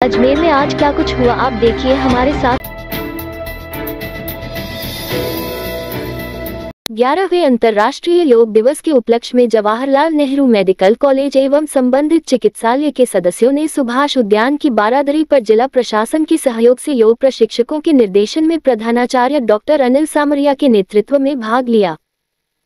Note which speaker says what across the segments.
Speaker 1: अजमेर में आज क्या कुछ हुआ आप देखिए हमारे साथ। 11वें अंतर्राष्ट्रीय योग दिवस के उपलक्ष्य में जवाहरलाल नेहरू मेडिकल कॉलेज एवं संबंधित चिकित्सालय के सदस्यों ने सुभाष उद्यान की बारादरी पर जिला प्रशासन के सहयोग से योग प्रशिक्षकों के निर्देशन में प्रधानाचार्य डॉक्टर अनिल सामरिया के नेतृत्व में भाग लिया।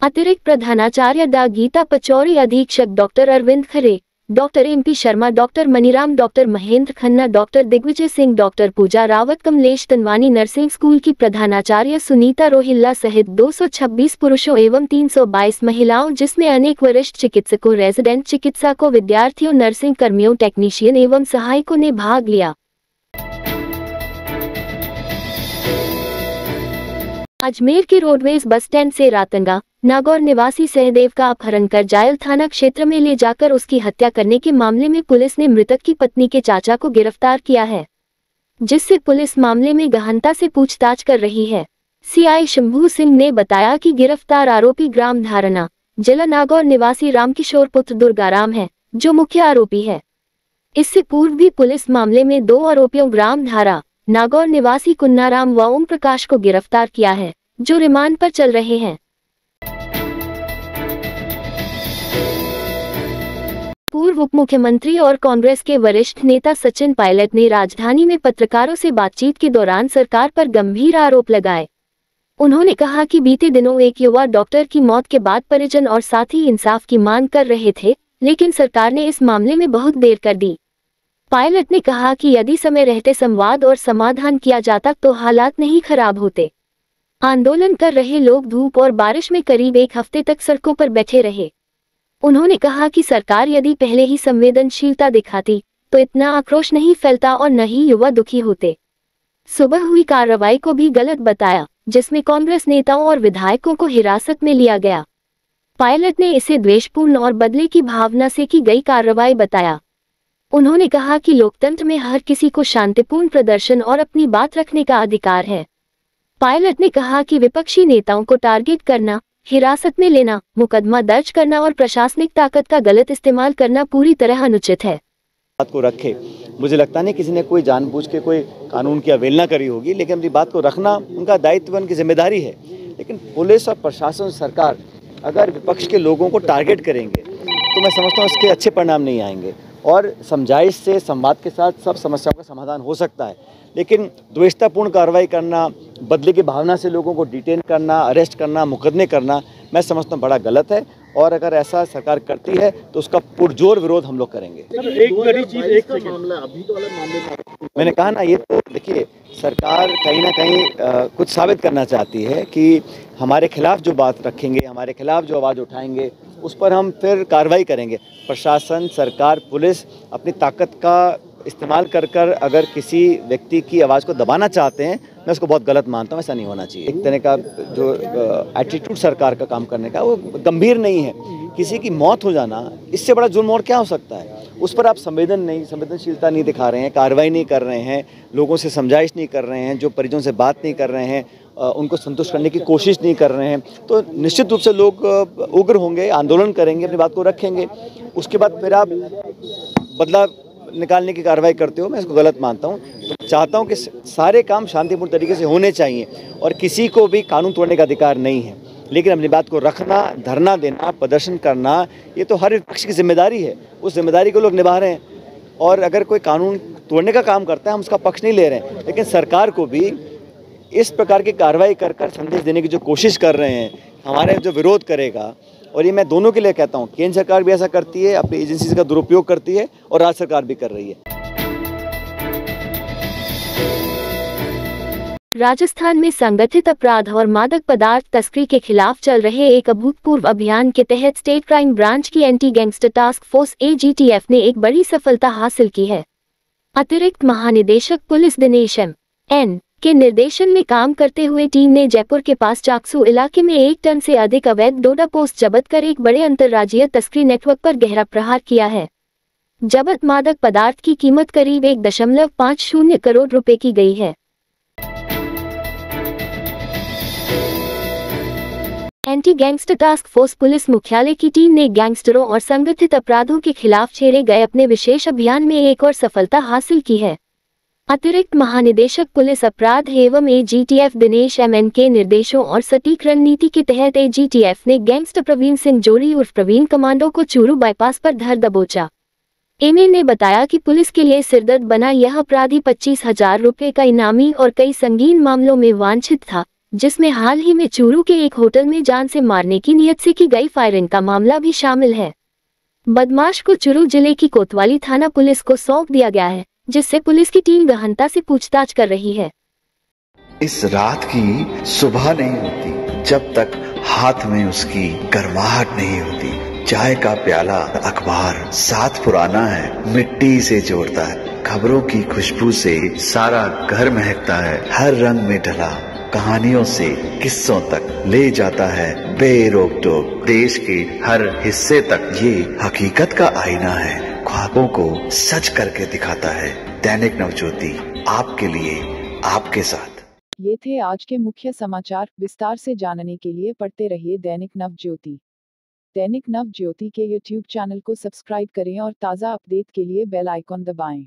Speaker 1: अतिरिक्त प्रधानाचार्य डा गीता पचौरी, अधीक्षक doctor Arvind Khare, doctor MP Sharma, doctor Maniram, doctor Mahendra Khanna, doctor Digvijay Singh, doctor Pooja Rawat, Kamlesh Tanwani, nursing school की प्रधानाचार्य सुनीता रोहिल्ला सहित 226 पुरुषों एवं 322 महिलाओं, जिसमें अनेक वरिष्ठ चिकित्सकों, रेजिडेंट चिकित्सकों, विद्यार्थियों, नर्सिंग कर्मियों, टेक्नीशियन एवं सहायकों ने भाग लिया। अजमेर के रोडवेज बस स्टैंड से रातंगा नागौर निवासी सहदेव का अपहरण कर जायल थाना क्षेत्र में ले जाकर उसकी हत्या करने के मामले में पुलिस ने मृतक की पत्नी के चाचा को गिरफ्तार किया है, जिससे पुलिस मामले में गहनता से पूछताछ कर रही है। CI शंभू सिंह ने बताया कि गिरफ्तार आरोपी ग्राम धारणा जिला नागौर निवासी रामकिशोर पुत्र दुर्गाराम है, जो मुख्य आरोपी है। इससे पूर्व भी पुलिस मामले में 2 आरोपियों ग्राम धारा नागौर निवासी कुन्नाराम व ओम प्रकाश को गिरफ्तार किया है, जो रिमांड पर चल रहे हैं। पूर्व उप मुख्यमंत्री और कांग्रेस के वरिष्ठ नेता सचिन पायलट ने राजधानी में पत्रकारों से बातचीत के दौरान सरकार पर गंभीर आरोप लगाए। उन्होंने कहा कि बीते दिनों एक युवा डॉक्टर की मौत के बाद परिजन और साथी इंसाफ की मांग कर रहे थे, लेकिन सरकार ने इस मामले में बहुत देर कर दी। पायलट ने कहा कि यदि समय रहते संवाद और समाधान किया जाता तो हालात नहीं खराब होते। आंदोलन कर रहे लोग धूप और बारिश में करीब 1 हफ्ते तक सड़कों पर बैठे रहे। उन्होंने कहा कि सरकार यदि पहले ही संवेदनशीलता दिखाती तो इतना आक्रोश नहीं फैलता और न ही युवा दुखी होते। सुबह हुई कार्रवाई को भी गलत बताया, जिसमें कांग्रेस नेताओं और विधायकों को हिरासत में लिया गया। पायलट ने इसे द्वेषपूर्ण और बदले की भावना से की गई कार्रवाई बताया। उन्होंने कहा कि लोकतंत्र में हर किसी को शांतिपूर्ण प्रदर्शन और अपनी बात रखने का अधिकार है। पायलट ने कहा कि विपक्षी नेताओं को टारगेट करना, हिरासत में लेना, मुकदमा दर्ज करना और प्रशासनिक ताकत का गलत इस्तेमाल करना पूरी तरह अनुचित है।
Speaker 2: बात को रखे, मुझे लगता नहीं किसी ने कोई जानबूझ के कोई कानून की अवहेलना करी होगी, लेकिन अपनी बात को रखना उनका दायित्व, उनकी जिम्मेदारी है। लेकिन पुलिस और प्रशासन, सरकार अगर विपक्ष के लोगों को टारगेट करेंगे तो मैं समझता हूँ इसके अच्छे परिणाम नहीं आएंगे। और समझाइश से, संवाद के साथ सब समस्याओं का समाधान हो सकता है, लेकिन द्वेषतापूर्ण कार्रवाई करना, बदले की भावना से लोगों को डिटेन करना, अरेस्ट करना, मुकदमे करना, मैं समझता हूँ बड़ा गलत है। और अगर ऐसा सरकार करती है तो उसका पुरजोर विरोध हम लोग करेंगे।
Speaker 3: एक बड़ी चीज, एक मामला अभी तो अलग मामले,
Speaker 2: मैंने कहा ना, ये तो देखिए सरकार कहीं ना कहीं कुछ साबित करना चाहती है कि हमारे खिलाफ जो बात रखेंगे, हमारे खिलाफ जो आवाज़ उठाएंगे, उस पर हम फिर कार्रवाई करेंगे। प्रशासन, सरकार, पुलिस अपनी ताकत का इस्तेमाल कर अगर किसी व्यक्ति की आवाज़ को दबाना चाहते हैं, मैं उसको बहुत गलत मानता हूँ। ऐसा नहीं होना चाहिए। एक तरह का जो एटीट्यूड सरकार का काम करने का, वो गंभीर नहीं है। किसी की मौत हो जाना, इससे बड़ा जुर्म और क्या हो सकता है? उस पर आप संवेदनशीलता नहीं दिखा रहे हैं, कार्रवाई नहीं कर रहे हैं, लोगों से समझाइश नहीं कर रहे हैं, जो परिजनों से बात नहीं कर रहे हैं, उनको संतुष्ट करने की कोशिश नहीं कर रहे हैं, तो निश्चित रूप से लोग उग्र होंगे, आंदोलन करेंगे, अपनी बात को रखेंगे। उसके बाद फिर आप बदला निकालने की कार्रवाई करते हो, मैं इसको गलत मानता हूँ। तो चाहता हूँ कि सारे काम शांतिपूर्ण तरीके से होने चाहिए और किसी को भी कानून तोड़ने का अधिकार नहीं है, लेकिन अपनी बात को रखना, धरना देना, प्रदर्शन करना, ये तो हर विपक्ष की जिम्मेदारी है। उस जिम्मेदारी को लोग निभा रहे हैं। और अगर कोई कानून तोड़ने का काम करता है, हम उसका पक्ष नहीं ले रहे हैं, लेकिन सरकार को भी इस प्रकार की कार्रवाई कर संदेश देने की जो कोशिश कर रहे हैं, हमारे जो विरोध करेगा, और ये मैं दोनों के लिए कहता हूँ, केंद्र सरकार भी ऐसा करती है, अपनी एजेंसी का दुरुपयोग करती है, और राज्य सरकार भी कर रही है।
Speaker 1: राजस्थान में संगठित अपराध और मादक पदार्थ तस्करी के खिलाफ चल रहे एक अभूतपूर्व अभियान के तहत स्टेट क्राइम ब्रांच की anti gangster task force AGTF ने एक बड़ी सफलता हासिल की है। अतिरिक्त महानिदेशक पुलिस दिनेश M.N. के निर्देशन में काम करते हुए टीम ने जयपुर के पास चाकसू इलाके में 1 टन से अधिक अवैध डोडा पोस्ट जब्त कर एक बड़े अंतर्राज्यीय तस्करी नेटवर्क पर गहरा प्रहार किया है। जब्त मादक पदार्थ की कीमत करीब 1.50 करोड़ रुपए की गई है। Anti gangster task force police मुख्यालय की टीम ने गैंगस्टरों और संगठित अपराधों के खिलाफ छेड़े गए अपने विशेष अभियान में एक और सफलता हासिल की है। अतिरिक्त महानिदेशक पुलिस अपराध एवं एजीटीएफ दिनेश एमएन के निर्देशों और सटीक रणनीति के तहत एजीटीएफ ने गैंगस्टर प्रवीण सिंह जोड़ी उर्फ प्रवीण कमांडो को चूरू बाईपास पर धर दबोचा। एमएन ने बताया कि पुलिस के लिए सिरदर्द बना यह अपराधी 25,000 रुपये का इनामी और कई संगीन मामलों में वांछित था, जिसमें हाल ही में चूरू के एक होटल में जान से मारने की नीयत से की गई फायरिंग का मामला भी शामिल है। बदमाश को चूरू जिले की कोतवाली थाना पुलिस को सौंप दिया गया है, जिससे पुलिस की टीम गहनता से पूछताछ कर रही है।
Speaker 4: इस रात की सुबह नहीं होती जब तक हाथ में उसकी गर्माहट नहीं होती। चाय का प्याला, अखबार साथ पुराना है, मिट्टी से जोड़ता है। खबरों की खुशबू से सारा घर महकता है। हर रंग में ढला कहानियों से किस्सों तक ले जाता है बेरोक टोक। देश के हर हिस्से तक ये हकीकत का आईना है। ख्वाबों को सच करके दिखाता है। दैनिक नवज्योति, आपके लिए, आपके साथ।
Speaker 5: ये थे आज के मुख्य समाचार। विस्तार से जानने के लिए पढ़ते रहिए दैनिक नवज्योति। दैनिक नवज्योति के YouTube चैनल को सब्सक्राइब करें और ताज़ा अपडेट के लिए बेल आइकॉन दबाएं।